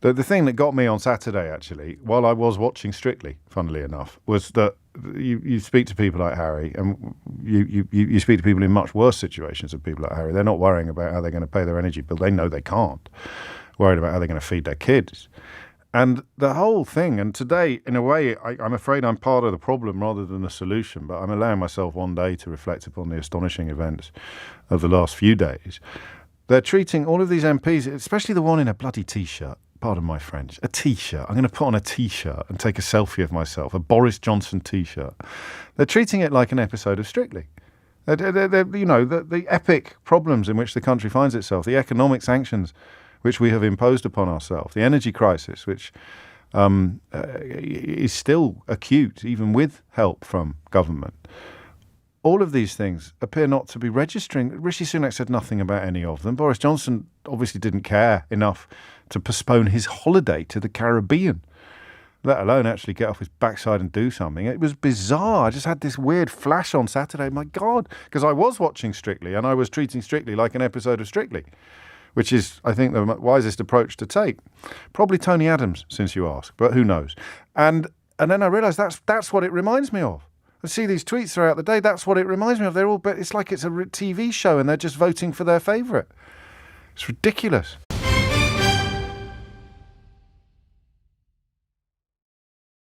The thing that got me on Saturday, actually, while I was watching Strictly, funnily enough, was that you speak to people like Harry, and you speak to people in much worse situations than people like Harry. They're not worrying about how they're going to pay their energy bill. They know they can't. Worried about how they're going to feed their kids. And the whole thing, and today, in a way, I'm afraid I'm part of the problem rather than the solution, but I'm allowing myself one day to reflect upon the astonishing events of the last few days. They're treating all of these MPs, especially the one in a bloody T-shirt, pardon my French, a T-shirt. I'm going to put on a T-shirt and take a selfie of myself, a Boris Johnson T-shirt. They're treating it like an episode of Strictly. The epic problems in which the country finds itself, the economic sanctions which we have imposed upon ourselves, the energy crisis, which is still acute, even with help from government. All of these things appear not to be registering. Rishi Sunak said nothing about any of them. Boris Johnson obviously didn't care enough to postpone his holiday to the Caribbean, let alone actually get off his backside and do something. It was bizarre. I just had this weird flash on Saturday. My God, because I was watching Strictly and I was treating Strictly like an episode of Strictly, which is, I think, the wisest approach to take. Probably Tony Adams, since you ask, but who knows? And then I realised that's what it reminds me of. I see these tweets throughout the day. That's what it reminds me of. It's like it's a TV show and they're just voting for their favourite. It's ridiculous.